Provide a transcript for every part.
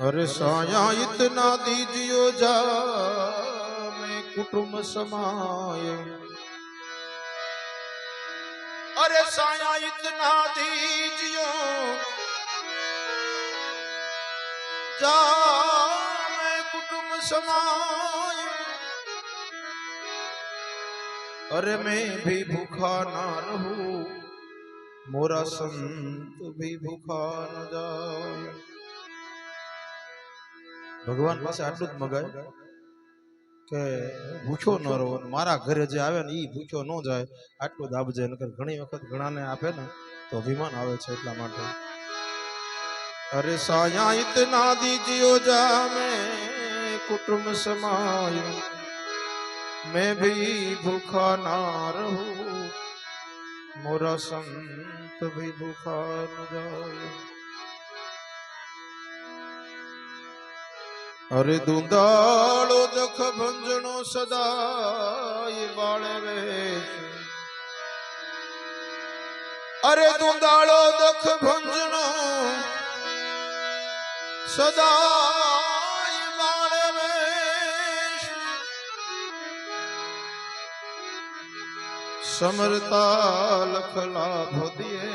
अरे साया इतना दीजियो जा मैं कुटुंब समाय। अरे साया इतना दीजियो जा मैं कुटुंब समाय। अरे मैं भी भूखा ना रहूं मोरा संत भी भूखा न जाए। भगवान પાસે આટલું જ મગાય કે ભૂખ્યો ન રહો, મારા ઘરે જે આવે ને એ ભૂખ્યો ન જાય, આટલું જ આપજે. નકર ઘણી વખત ઘણાને આપે ને તો અભિમાન આવે છે, એટલા માટે. અરે સાયા ઇતના દીजियो जा मैं कुटुंब समाय। मैं भी भूखा ना रहूं मोरा संत भी भूखा न जाए। अरे दूंदाड़ो दख भंजनो सदाय बाळे वेश। अरे दूंदाड़ो दख भंजनो सदाय बाळे वेश। समरता लखला भोदिए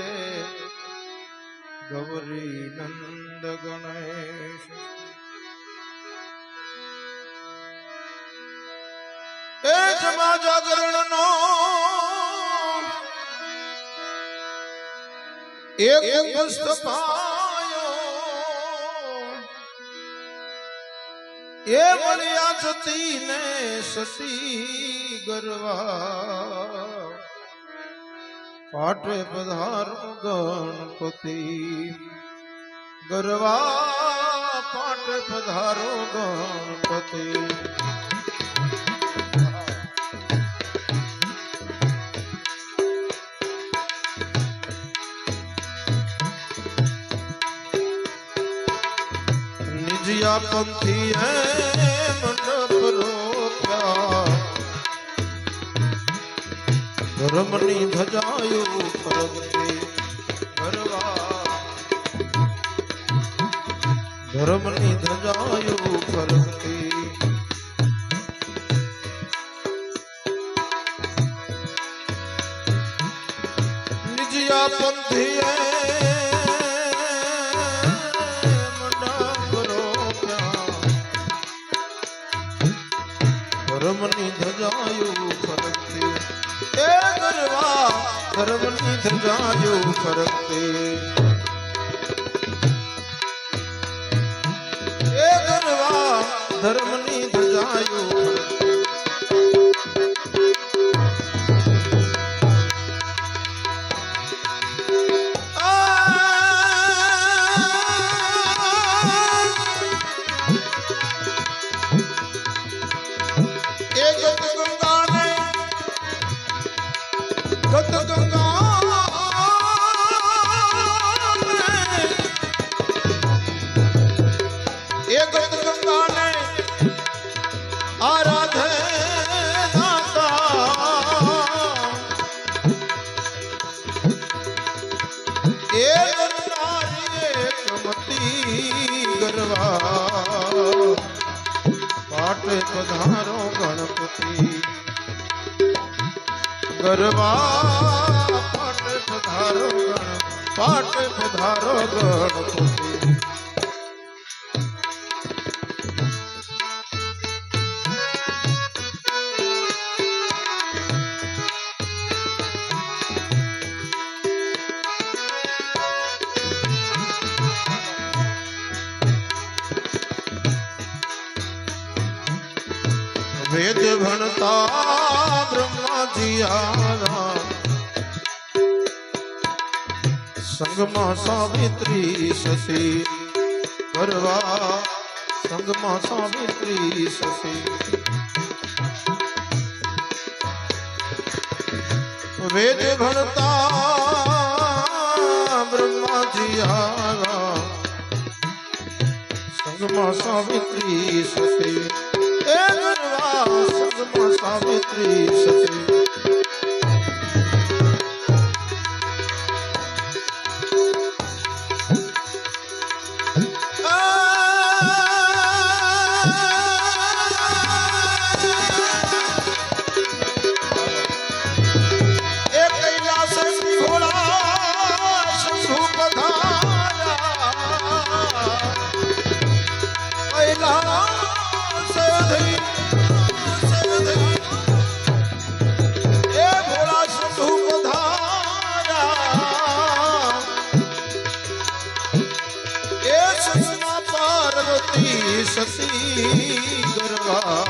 गौरी नंद गणेश। એજમાં જાગરણનો એક પુસ્ત પાયો એ મળ્યા જતીને સતી ગરવા। પાટે પધારો ગણપતિ ગરવા પાટે પધારો ગણપતિ। जिया पंथी है मंडप रोप्या धर्मनी धजायो फरकती गरवा। धर्मनी धजायो फरकती निजिया पंथी है धर्मनी धजायो फरकती ए गरवा। धर्मनी धजायो फरकती ए गरवा। धर्मनी धजायो फरकती। पाटे पधारो गणपति गरबा। पाटे पधारो पाटे पधारो गणपति। वेद भणता ब्रह्मा जी आरा संगमा सावित्री सती गरवा। संगमा सावित्री सती वेद भणता ब्रह्मा जी आरा संगमा सावित्री सती ए गरवा। संगमा सावित्री सती आ સતી ગરવા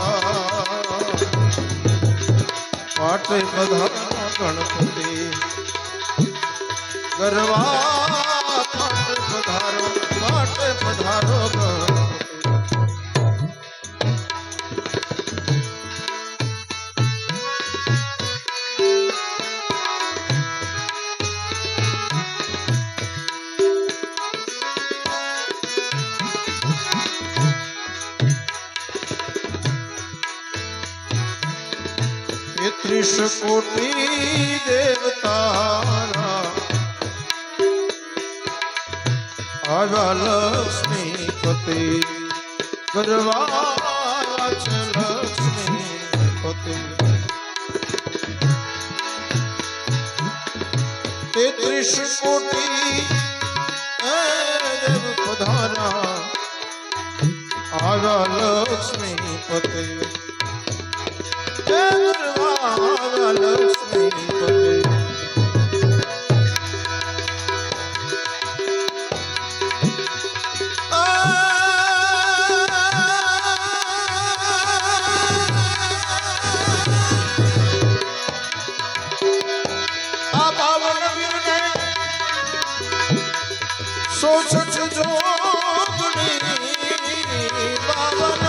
પાટે પધારો ગણપતિ ગરવા પાટે પધારો ગણપતિ ત્રીસ કોટી દેવતા આવ્યા લક્ષ્મી પતિ ગરવા છે લક્ષ્મી પતિ 33 કોટી દેવ પધારા આવ્યા લક્ષ્મી પતિ લક્ષ્મી પતિ આ પાવન વીરને સોચ જોગણી પાવન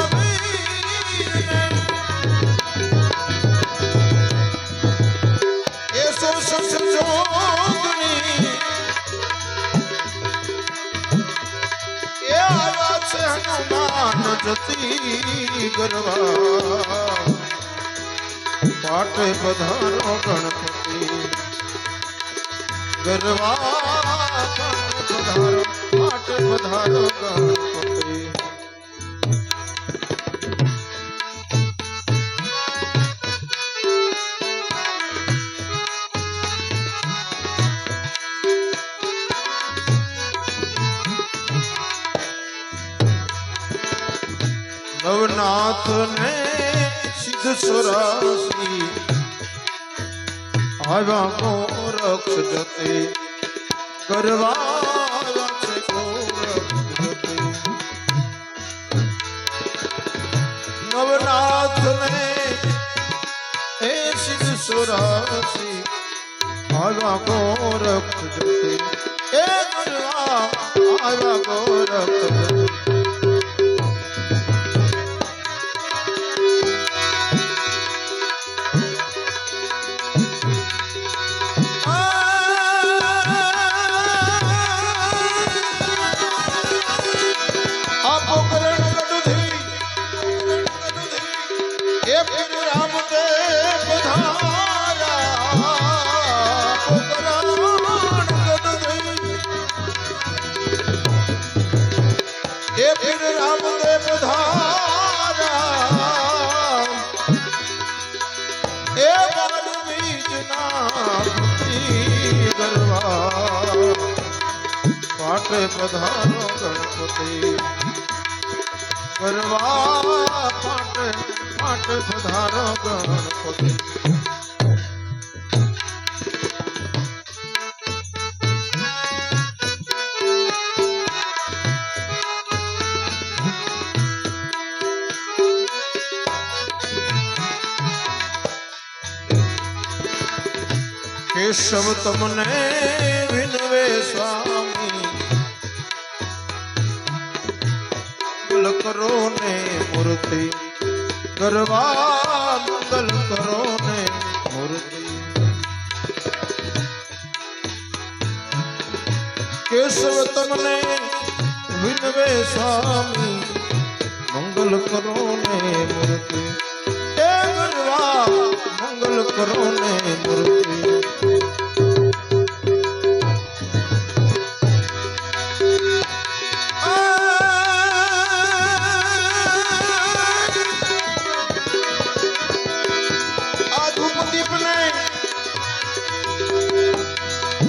હનુમાન જતી ગરવા પાટે પધારો ગણપતિ ગરવા પાટે પધારો ગણપતિ નવનાથ ને સિદ્ધ સ્વરાસી આવ્યા ગોરક્ષ જતે ગરવા છે ગોરક્ષ જતે નવનાથ ને હે સિદ્ધ સ્વરાસી આવ્યા ગોરક્ષ જતે એ ગરવા આવ્યા ગોરક્ષ જતે પાટે પધારો ગણપતિ ગરવા પાટે પધારો ગણપતિ કેશવ તમને વિનવે સ્વામી મંગલ કરો ને મૂર્તિ ગરવા મંગલ કરો ને મૂર્તિ કેશવ તમને વિનવે સ્વામી મંગલ કરો ને મૂર્તિ એ ગરવા મંગલ કરો ને મૂર્તિ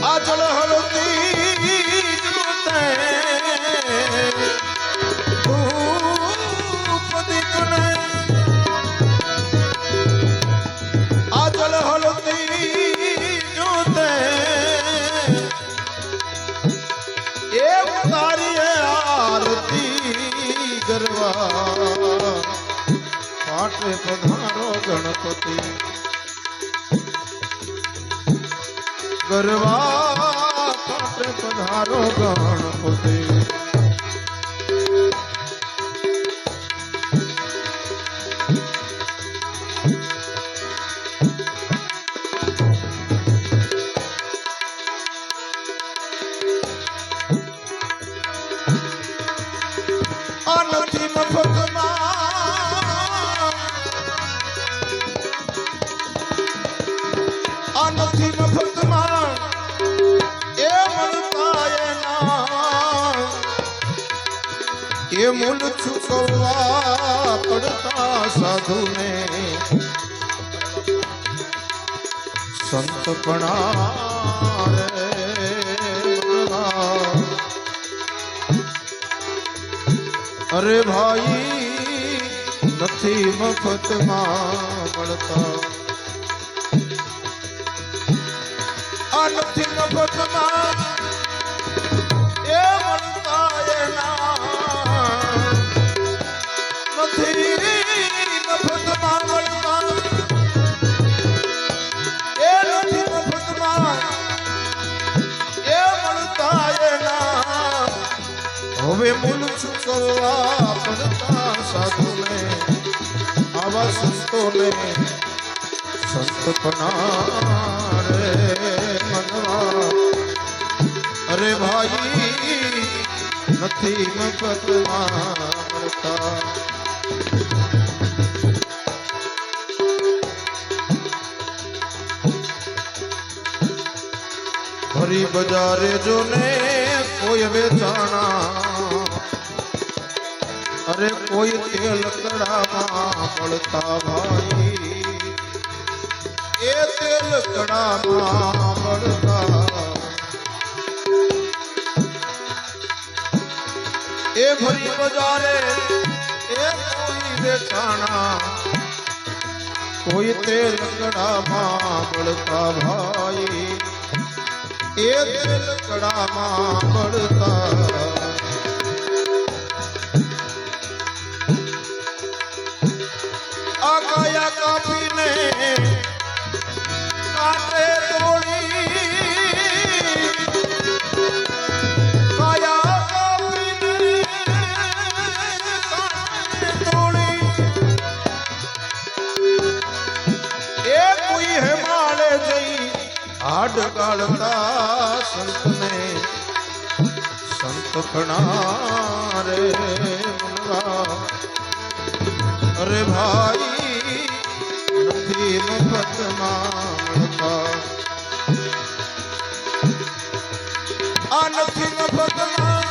આચળ હળતી આચળ હળતી ગરવા પાટે પધારો ગણપતિ ગરવા પાટે પધારો ગણપતિ ये मूल चुकवा पड़ता साधु ने संतपणा अरे भाई નથી મફતમાં મળતા આ નથી મફતમાં એ મળતા એના હવે મૂળ ચૂકવવા પડતા સાધુને આવા સંતોને સંતપણા રે મનવા અરે ભાઈ નથી મફતમાં મળતા હરી બજારે જો ને કોઈ વેચાણા અરે કોઈ તેલ કડામાં મળતા ભાઈ એ તેલ કડામાં મળતા એ ભરી બજારે એ કોઈ વેચાણા કોઈ તેલ કડામાં મળતા ભાઈ એ તેલ કડામાં મળતા આ કાયા કાપીને કાટે તોડી કાયા કાપીને કાટે તોડી એ કોઈ હેમાળે જઈ હાડ ગાળતા સંતને સંતપણા રે મનવા અરે ભાઈ નથી મફતમાં મળતા આ નથી મફતમાં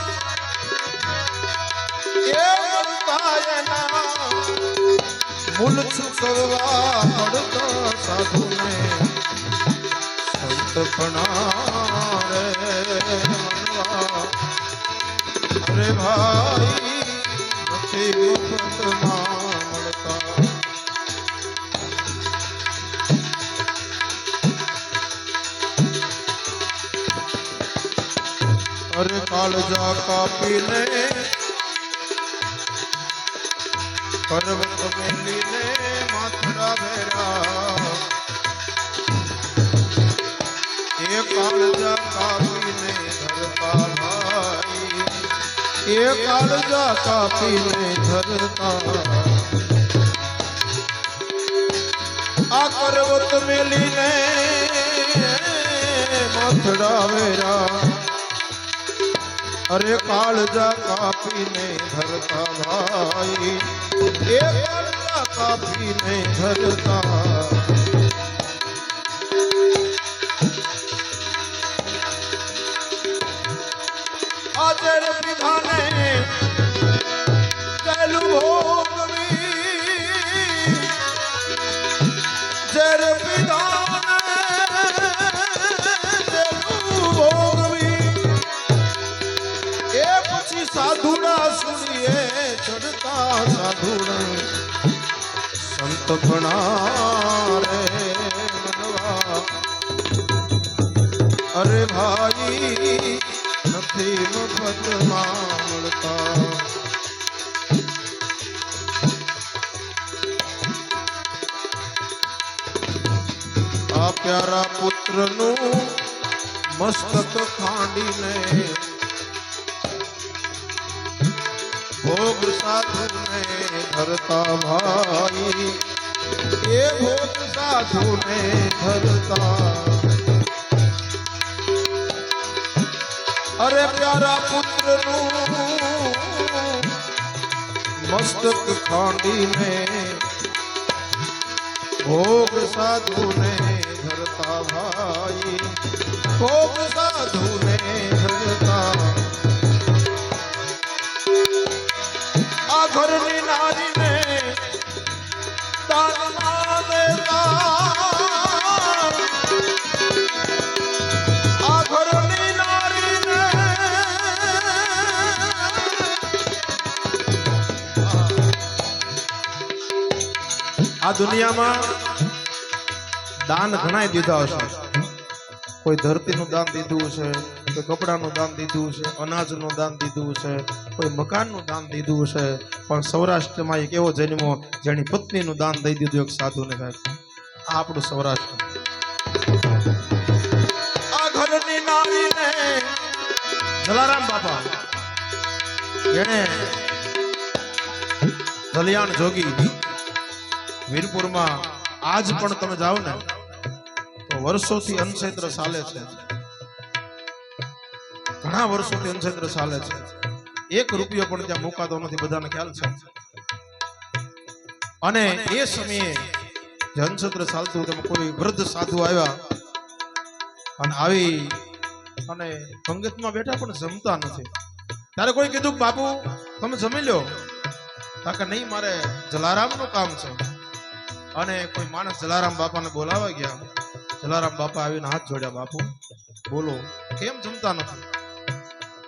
એ મળતા એના મૂળ ચૂકવવા પડતા સાધુને સંતપણા રે મનવા અરે ભાઈ નથી મફતમાં મળતા અરે કાળજા કાપીને પર્વત મેલીને માથડા ભેરા એ કાળજા કાપીને ધરતા ભાઈ એ કાળજા કાપીને ધરતા આ પર્વત મેલીને માથડા વેરા અરે કાળજા કાપીને ધરતા ભાઈ એ કાળજા કાપીને ધરતા आजर विधाने चलू भोगवी जर विधाने चलू भोगवी ए પછી સાધુડા સુણીએ ચડતા સાધુડા સંતપણા રે મનવા અરે ભાઈ નથી મફતમાં મળતા પ્યારા પુત્રનું મસ્તક ખાંડીને ભોગ સાધુને ધરતા ભાઈ, એ ભોગ સાધુને ધરતા. અરે પ્યારા પુત્રનું મસ્તક ખાંડીને ભોગ સાધુને ધરતા ભાઈ, ભોગ સાધુને ધરતા. આ ઘરની નારીને દાનમાં દેતા, આ ઘરની નારીને આ દુનિયામાં દાન ઘણાય દીધા હશે. કોઈ ધરતીનું દાન દીધું છે, કોઈ કપડાનું દાન દીધું છે, અનાજનું દાન દીધું છે, કોઈ મકાનનું દાન દીધું છે. પણ સૌરાષ્ટ્રમાં એક એવો જન્મો જેની પત્નીનું દાન દઈ દીધું એક સાધુને. સાહેબ આ આપણું સૌરાષ્ટ્ર. આ ઘરની નારીને જલારામ બાપા જેણે દલિયાણ જોગી વીરપુરમાં આજ પણ તમે જાઓ ને તો વર્ષોથી અનક્ષેત્ર ચાલે છે. ઘણા વર્ષોથી અનક્ષેત્ર ચાલે છે. એક રૂપિયો પણ ત્યાં મુકાતો નથી, બધાને ખ્યાલ છે. અને એ સમયે જે અનક્ષેત્ર ચાલતું તેમાં કોઈ વૃદ્ધ સાધુ આવ્યા અને આવી અને પંગતમાં બેઠા પણ જમતા નથી. ત્યારે કોઈ કીધું બાપુ તમે જમી લો. કે નહીં, મારે જલારામનું કામ છે. અને કોઈ માણસ જલારામ બાપાને બોલાવા ગયા. જલારામ બાપા આવીને હાથ જોડ્યા, બાપુ બોલો કેમ જમતા નથી?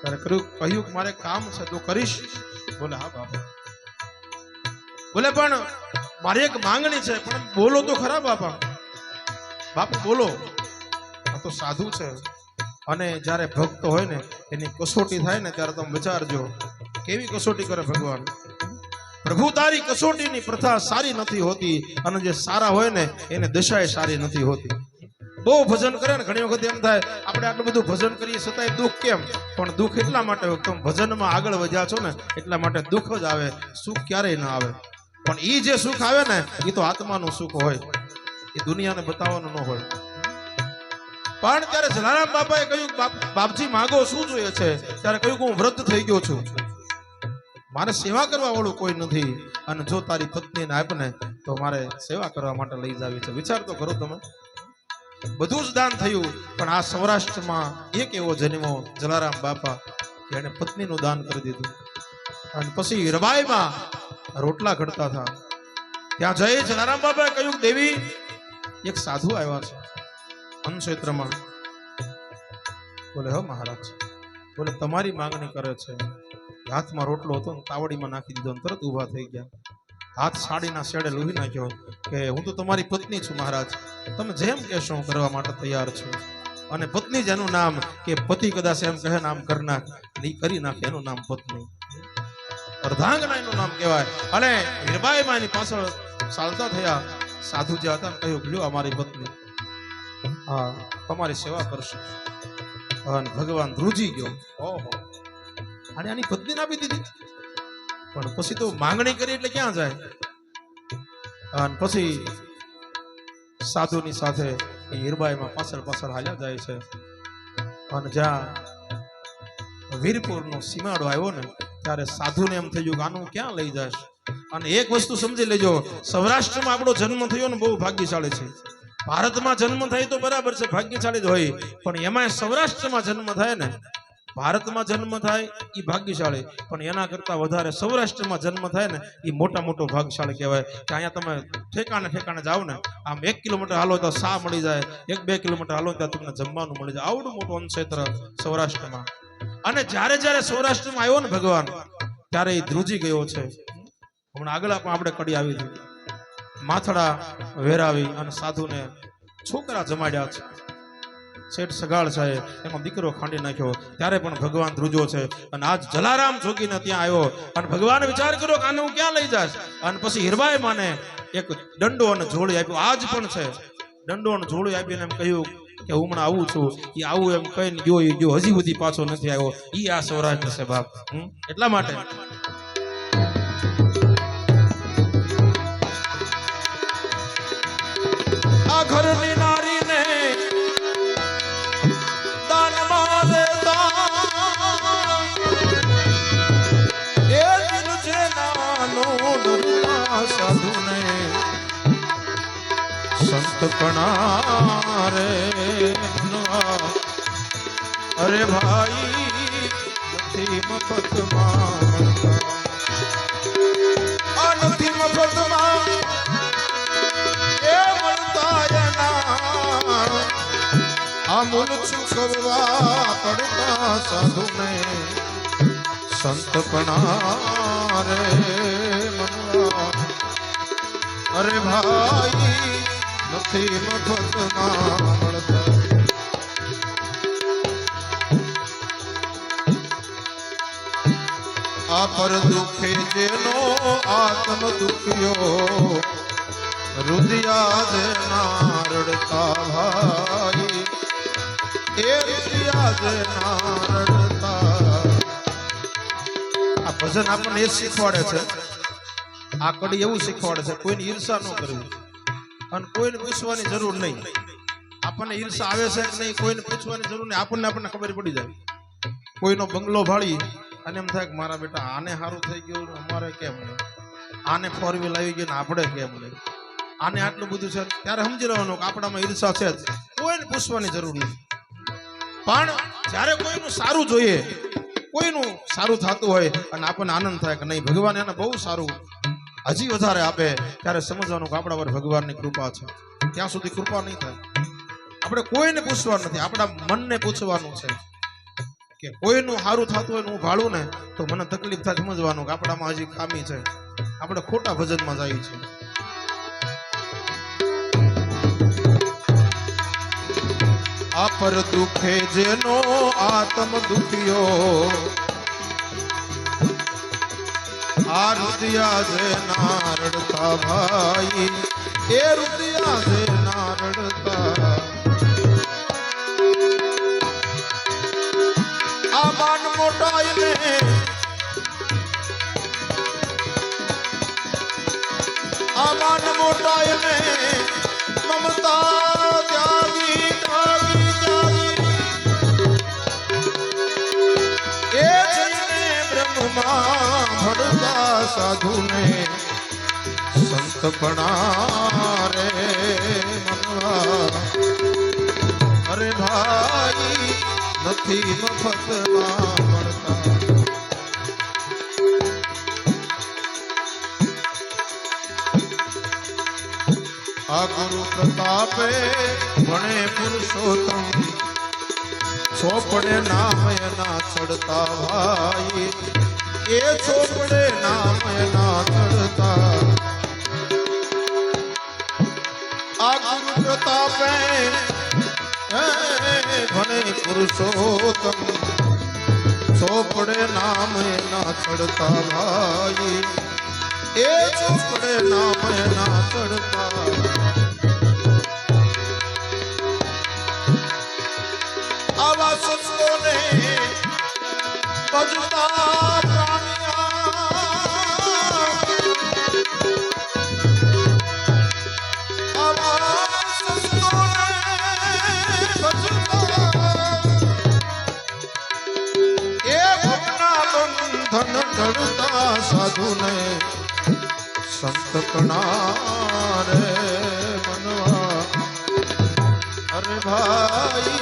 ત્યારે કહ્યું કે મારે કામ છે, તો કરીશ. બોલે હા બાપા. બોલે પણ મારી એક માંગણી છે, પણ બોલો તો ખરા બાપા. બાપુ બોલો. આ તો સાધુ છે અને જ્યારે ભક્ત હોય ને એની કસોટી થાય ને ત્યારે તમે વિચારજો કેવી કસોટી કરે ભગવાન. પ્રભુ તારી કસોટીની પ્રથા સારી નથી હોતી અને જે સારા હોય ને એને દશાએ સારી નથી હોતી. બહુ ભજન કરે ને ઘણી વખત એમ થાય આપણે આટલું બધું ભજન કરીએ છતાંય દુઃખ કેમ? પણ દુઃખ એટલા માટે તમે ભજનમાં આગળ વધ્યા છો ને એટલા માટે દુઃખ જ આવે, સુખ ક્યારેય ના આવે. પણ એ જે સુખ આવે ને એ તો આત્માનું સુખ હોય, એ દુનિયાને બતાવવાનું ન હોય. પણ ત્યારે જલારામ બાપાએ કહ્યું બાપજી માગો શું જોઈએ છે? ત્યારે કહ્યું કે હું વ્રત થઈ ગયો છું, મારે સેવા કરવા વાળું કોઈ નથી, અને જો તારી પત્નીને આપ ને તો મારે સેવા કરવા માટે લઈ જાવી છે. વિચાર તો કરો તમે. બધું જ દાન થયું પણ આ સૌરાષ્ટ્રમાં એક એવો જન્મો જલારામ બાપા કે એને પત્નીનું દાન કરી દીધું. અને પછી હીરબાઈમાં રોટલા ઘડતા હતા. ત્યાં જઈ જલારામ બાપાએ કહ્યું દેવી એક સાધુ આવ્યા છે અનક્ષેત્રમાં. બોલે હો મહારાજ. બોલે તમારી માંગણી કરે છે. હાથમાં રોટલો હતો ને તાવડીમાં નાખી દીધો ને તરત ઊભા થઈ ગયા. હાથ સાડીના શેડે લૂહી નાખ્યો કે હું તો તમારી પત્ની છું મહારાજ, તમે જેમ કહેશો હું કરવા માટે તૈયાર છું. અને પત્ની જેનું નામ કે પતિ કદાચ એમ કહે નામ કરી નાખ, એ કરી નાખે એનું નામ પત્ની. અર્ધાંગના એનું નામ કહેવાય. અને હીરબાઈમાં એની પાછળ ચાલતા થયા. સાધુ જે હતા કહ્યું લ્યો અમારી પત્ની, હા તમારી સેવા કરશે. અને ભગવાન ધ્રુજી ગયો. ઓહો, અને આની પત્નીને આપી દીધી. પણ પછી તો માંગણી કરી એટલે ક્યાં જાય? અને પછી સાધુની સાથે હીરબાઈમાં પાછળ પાછળ હાલ્યા જાય છે. અને જ્યાં વીરપુરનો સીમાડો આવ્યો ને ત્યારે સાધુને એમ થયું કે આનું ક્યાં લઈ જાય. અને એક વસ્તુ સમજી લેજો, સૌરાષ્ટ્રમાં આપણો જન્મ થયો ને બહુ ભાગ્યશાળી છે. ભારતમાં જન્મ થાય તો બરાબર છે, ભાગ્યશાળી જ હોય, પણ એમાં સૌરાષ્ટ્રમાં જન્મ થાય ને, ભારતમાં જન્મ થાય એ ભાગ્યશાળી, પણ એના કરતા વધારે સૌરાષ્ટ્રમાં જન્મ થાય ને એ મોટા મોટો ભાગ્યશાળી કહેવાય. કે અહીંયા તમે ઠેકાણે ઠેકાણે જાઓ ને, આમ 1 કિલોમીટર હાલો તો સા મળી જાય, 1-2 કિલોમીટર હાલો ત્યાં તમને જમવાનું મળી જાય. આવડું મોટું અનક્ષેત્ર સૌરાષ્ટ્રમાં. અને જ્યારે જ્યારે સૌરાષ્ટ્રમાં આવ્યો ને ભગવાન ત્યારે એ ધ્રુજી ગયો છે. હમણાં આગળ પણ આપણે કડી આવી હતી, માથડા વેરાવી અને સાધુને છોકરા જમાડ્યા છે. શેઠ સગાળ સાહેબ એનો દીકરો ખાંડી નાખ્યો ત્યારે પણ ભગવાન ધ્રુજો છે. અને આજ જલારામ જોગીને ત્યાં આવ્યો અને ભગવાન વિચાર કર્યો કે આને હું ક્યાં લઈ જાશ. અને પછી હીરબાઈ માને એક દંડો અને જોડી આપ્યો. આજ પણ છે દંડોણ જોડું આપીને એમ કહ્યું કે હું હમણાં આવું છું. એ આવું એમ કહીને ગયો એ ગયો, હજી સુધી પાછો નથી આવ્યો. ઈ આ સૌરાષ્ટ્ર છે બાપ. એટલા માટે આ ઘરની નારીને દાનમાં દેતા એ દિલ છે નાનું ડરતા સાધુને સંત કણા રે મનવા. અરે ભાઈ નથી મફતમાં આ નથી મફતમાં એ મળતા આ મૂલ ચૂકવવા પડતા સાધુને સંત કણા રે મનવા. અરે ભાઈ નથી મફતમાં મળતા. આ પર દુખે જેનો આત્મ દુખ્યો રુદિયા જેના રડતા ભાઈ એ રુદિયા જેના રડતા. આ ભજન આપણને એ શીખવાડે છે, આ કડી એવું શીખવાડે છે કોઈની ઈર્ષા ન કરવી અને કોઈને પૂછવાની જરૂર નહીં. આપણને ઈર્ષા આવે છે કે નહીં કોઈને પૂછવાની જરૂર નહીં. આપણને ખબર પડી જાય. કોઈનો બંગલો ભાળી અને એમ થાય કે મારા બેટા આને સારું થઈ ગયું, અમારે કેમ નહીં? આને ફોર વ્હીલ આવી ગયું ને આપણે કેમ નહીં? આને આટલું બધું છે, ત્યારે સમજી લેવાનું કે આપણામાં ઈર્ષા છે જ. કોઈને પૂછવાની જરૂર નથી. પણ જ્યારે કોઈનું સારું જોઈએ, કોઈનું સારું થતું હોય અને આપણને આનંદ થાય કે નહીં ભગવાન એને બહુ સારું હજી વધારે આપે, ત્યારે સમજવાનું કે આપણા પર ભગવાનની કૃપા છે. ત્યાં સુધી કૃપા નહીં થાય. આપણે કોઈને પૂછવાનું નથી, આપણા મનને પૂછવાનું છે કે કોઈનું સારું થતું હોય ને હું ભાળું ને તો મને તકલીફ થાય. સમજવાનું કે આપણામાં હજી ખામી છે, આપણે ખોટા ભજનમાં જઈએ છીએ. આ પર દુખે જેનો આત્મ દુખ્યો આ રુદિયા જેના રડતા ભાઈ એ રુદિયા જેના રડતા. આ માન મોટાઈને આ માન મોટાઈને મમતા ત્યાગી ત્યાગી ત્યાગી એ જઈને બ્રહ્મમાં ભળતા સાધુને સંત પણા રે મનવા. અરે ભાઈ નથી મફતમાં મળતા. આ ગુરુ પ્રતાપે ભણે પુરુષોત્તમ ચોપડે નામ એના ચડતા ભાઈ એ ચોપડે નામ એના ચડતા. આ ગુરુ પ્રતાપે ભણે પુરુષોત્તમ ચોપડે નામ એના ચડતા ભાઈ એ ચોપડે નામ એના ચડતા. આવા સંતોને ભજતા પ્રાણિયા આવા સંતોને એ ભવના બંધન ચડતા સાધુને સંત કણા રે મનવા. અરે ભાઈ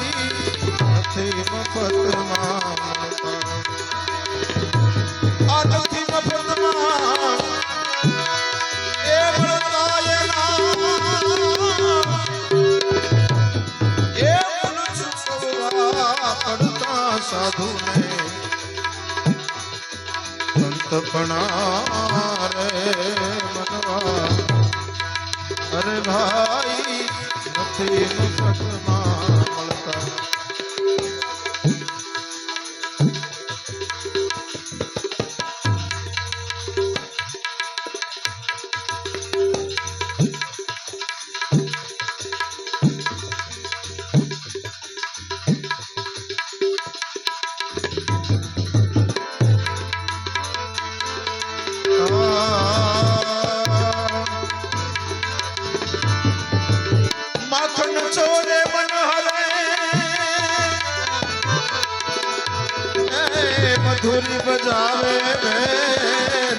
નથી મફતમાં મળતા. આ નથી મફતમાં એ મળતા એ મન ચૂકવવા પડતા સાધુને સંત પણા રે મનવા. અરે ભાઈ નથી મફતમાં મળતા. ચોરે મન હરે એ મધુરી બજાવે બેન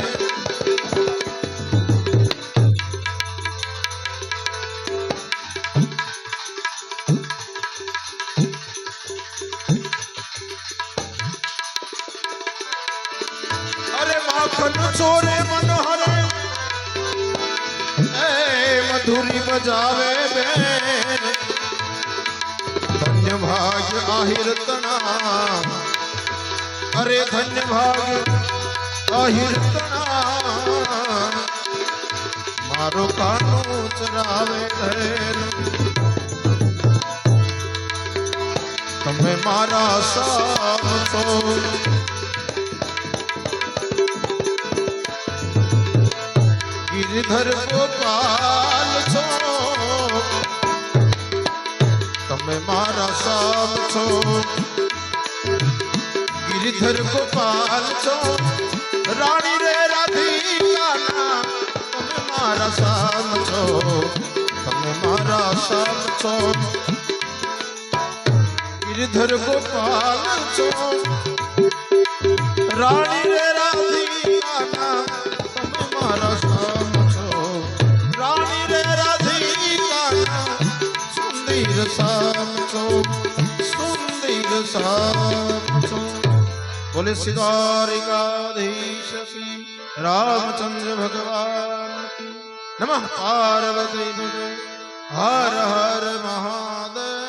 અરે માખન ચોરે મન હરે મધુરી બજાવે બેન ધન્ય ભાગ આહિર તણા અરે ધન્ય ભાગ આહિર તણા મારો કાનો ચરાવે બેન તમે મારા સામ છો गिरधर गोपाल छो तमे मारा साम छो गिरधर गोपाल छो रानी रे राधिका तमे मारा साम छो तमे मारा साम छो गिरधर गोपाल छो रानी रे राधिका तमे मारा साम रानी रे राधिका सुंदर साम छो सुंदर साम छो बोले सिद्धारिकाधीश श्री रामचंद्र भगवान की नमः पार्वती हर हर महादेव।